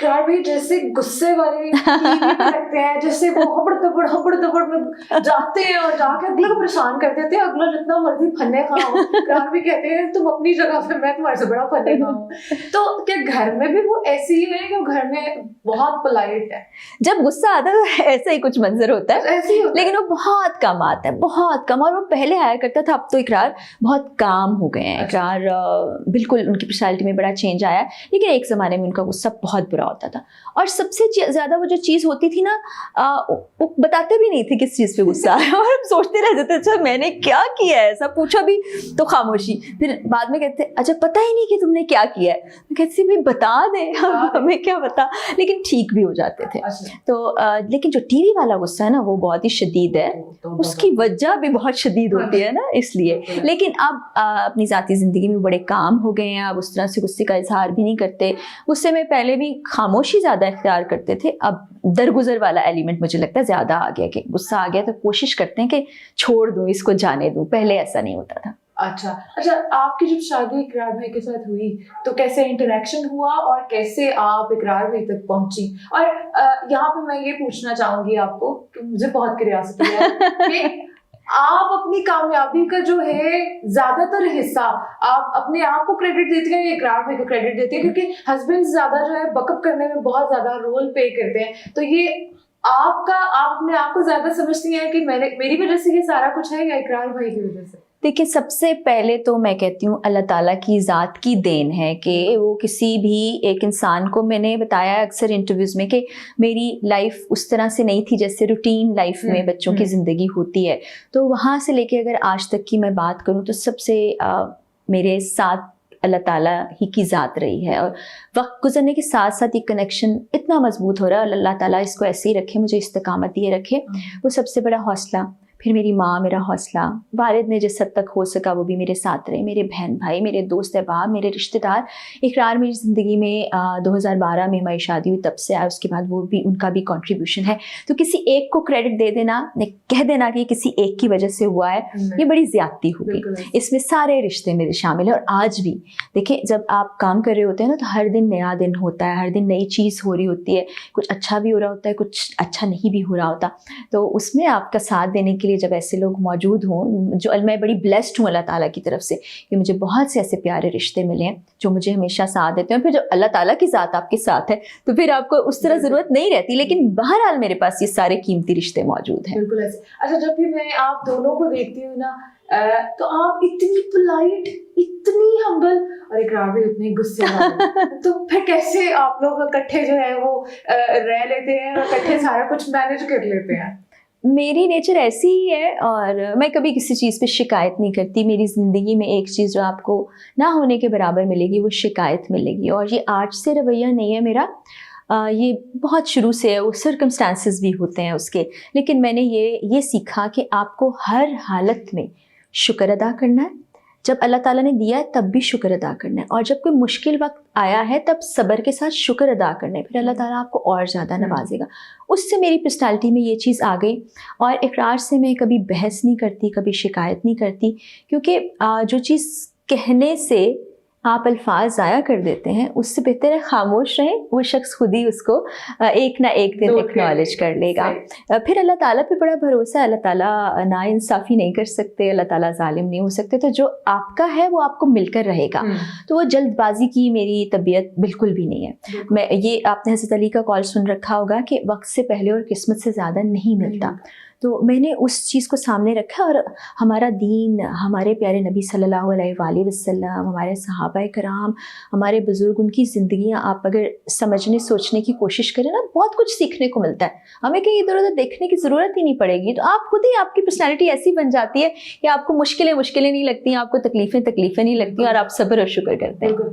इकरार भाई जैसे गुस्से वाले टीवी पे लगते हैं, जैसे वो हबड़ दबड़ में जाते हैं और जाके अगले को परेशान कर देते हैं, अगला जितना मर्जी फन्ने खाओ। इकरार भी कहते हैं तुम अपनी जगह पे, मैं तुम्हारे से बड़ा फन्ने खाऊं। तो क्या घर में भी वो ऐसी ही है कि घर में बहुत पोलाइट है? जब गुस्सा आता है तो ऐसा ही कुछ मंजर होता है, ऐसे ही होता लेकिन वो बहुत कम आता है, बहुत कम। और वो पहले आया करता था, अब तो इकरार बहुत काम हो गए हैं। इकरार बिल्कुल उनकी पर्सनैलिटी में बड़ा चेंज आया, लेकिन एक ज़माने में उनका गुस्सा बहुत बुरा होता था। और सबसे ज़्यादा वो जो चीज़ होती थी ना, वो बताते भी नहीं थे किस चीज़ पे गुस्सा है, और हम सोचते रह जाते अच्छा मैंने क्या किया है, ऐसा पूछा भी तो खामोशी। फिर बाद में कहते अच्छा पता ही नहीं कि तुमने क्या किया है, कहते भाई बता दे, हमें क्या पता, लेकिन ठीक भी हो जाते थे। तो लेकिन जो टीवी वाला गुस्सा है ना, वो बहुत ही शदीद है, उसकी वजह भी बहुत शदीद होती है ना, इसलिए। लेकिन अब अपनी ज़ाती ज़िंदगी में बड़े काम हो गए हैं, अब उस तरह से गुस्से का इजहार भी नहीं करते। गुस्से में पहले भी खामोशी ज़्यादा इख्तियार करते थे, अब दरगुजर वाला एलिमेंट मुझे लगता है ज़्यादा आ गया, कि गुस्सा आ गया तो कोशिश करते हैं कि छोड़ दूँ इसको, जाने दूँ। पहले ऐसा नहीं होता था। अच्छा, आपकी जब शादी इकरार भाई के साथ हुई तो कैसे इंटरेक्शन हुआ और कैसे आप इकरार भाई तक पहुंची? और यहाँ पे मैं ये पूछना चाहूंगी आपको कि मुझे बहुत क्यूरियोसिटी है कि आप अपनी कामयाबी का जो है ज्यादातर हिस्सा आप अपने आप को क्रेडिट देती हैं या इकरार भाई को क्रेडिट देती हैं? क्योंकि हस्बैंड ज्यादा जो है बकअप करने में बहुत ज्यादा रोल प्ले करते हैं, तो ये आप अपने आप को ज्यादा समझती हैं कि मेरी वजह से ये सारा कुछ है या इकरार भाई की वजह से? देखिए, सबसे पहले तो मैं कहती हूँ अल्लाह ताला की ज़ात की देन है कि वो किसी भी एक इंसान को, मैंने बताया अक्सर इंटरव्यूज़ में कि मेरी लाइफ उस तरह से नहीं थी जैसे रूटीन लाइफ में बच्चों की ज़िंदगी होती है। तो वहाँ से लेके अगर आज तक की मैं बात करूँ तो सबसे मेरे साथ अल्लाह ताला ही की ज़ात रही है, और वक्त गुजरने के साथ साथ ये कनेक्शन इतना मजबूत हो रहा है। अल्लाह ताला इसको ऐसे ही रखे, मुझे इस्तिकामत दिए रखे, वो सबसे बड़ा हौसला। फिर मेरी माँ मेरा हौसला, वालिद ने जिस हद तक हो सका वो भी मेरे साथ रहे, मेरे बहन भाई, मेरे दोस्त अहबाब, मेरे रिश्तेदार। इकरार मेरी ज़िंदगी में 2012 में हमारी शादी हुई, तब से आया, उसके बाद वो भी, उनका भी कंट्रीब्यूशन है। तो किसी एक को क्रेडिट दे देना, कह देना कि किसी एक की वजह से हुआ है, ये बड़ी ज़्यादती होगी। इसमें सारे रिश्ते मेरे शामिल हैं। और आज भी देखिए, जब आप काम कर रहे होते हैं ना, तो हर दिन नया दिन होता है, हर दिन नई चीज़ हो रही होती है, कुछ अच्छा भी हो रहा होता है, कुछ अच्छा नहीं भी हो रहा होता। तो उसमें आपका साथ देने के लिए जब ऐसे लोग मौजूद हों, जो मैं बड़ी ब्लेस्ड हूँ अल्लाह ताला की तरफ से कि मुझे बहुत से ऐसे प्यारे रिश्ते मिले हैं जो मुझे हमेशा साथ देते हैं। फिर जब अल्लाह ताला की ज़ात आपके साथ है तो फिर आपको उस तरह ज़रूरत नहीं रहती, लेकिन बहरहाल मेरे पास ये सारे कीमती रिश्ते मौजूद हैं। बिल्कुल ऐसे। अच्छा, जब भी मैं आप दोनों को देखती हूँ ना, तो आप इतनी पोलाइट, इतनी हम्बल, और इकरार भी उतने गुस्से वाले, तो फिर कैसे आप लोग इकट्ठे जो है वो रह लेते हैं और इकट्ठे सारा कुछ मैनेज कर लेते हैं? मेरी नेचर ऐसी ही है, और मैं कभी किसी चीज़ पे शिकायत नहीं करती। मेरी ज़िंदगी में एक चीज़ जो आपको ना होने के बराबर मिलेगी वो शिकायत मिलेगी, और ये आज से रवैया नहीं है मेरा, ये बहुत शुरू से है। वो सर्कमस्टांसेस भी होते हैं उसके, लेकिन मैंने ये सीखा कि आपको हर हालत में शुक्र अदा करना है। जब अल्लाह ताला ने दिया है तब भी शुक्र अदा करना है, और जब कोई मुश्किल वक्त आया है तब सब्र के साथ शुक्र अदा करना है, फिर अल्लाह ताला आपको और ज़्यादा नवाजेगा। उससे मेरी पर्सनैलिटी में ये चीज़ आ गई। और इकरार से मैं कभी बहस नहीं करती, कभी शिकायत नहीं करती, क्योंकि जो चीज़ कहने से आप अल्फाज ज़ाया कर देते हैं, उससे बेहतर है खामोश रहें, वो शख्स खुद ही उसको एक ना एक दिन एक्नॉलेज कर लेगा। फिर अल्लाह ताला पे बड़ा भरोसा है। अल्लाह ताला नाइंसाफ़ी नहीं कर सकते, अल्लाह ताला जालिम नहीं हो सकते, तो जो आपका है वो आपको मिलकर रहेगा। तो वो जल्दबाजी की मेरी तबीयत बिल्कुल भी नहीं है। मैं ये, आपने हज़रत अली का कॉल सुन रखा होगा कि वक्त से पहले और किस्मत से ज़्यादा नहीं मिलता। तो मैंने उस चीज़ को सामने रखा, और हमारा दीन, हमारे प्यारे नबी सल्लल्लाहु अलैहि वसल्लम, हमारे सहाबाए कराम, हमारे बुज़ुर्ग, उनकी ज़िंदगियाँ आप अगर समझने सोचने की कोशिश करें ना, बहुत कुछ सीखने को मिलता है। हमें कहीं इधर उधर देखने की ज़रूरत ही नहीं पड़ेगी। तो आप खुद ही, आपकी पर्सनैलिटी ऐसी बन जाती है कि आपको मुश्किलें नहीं लगती, आपको तकलीफ़ें नहीं लगती, और आप सब्र और शुक्र करते हैं।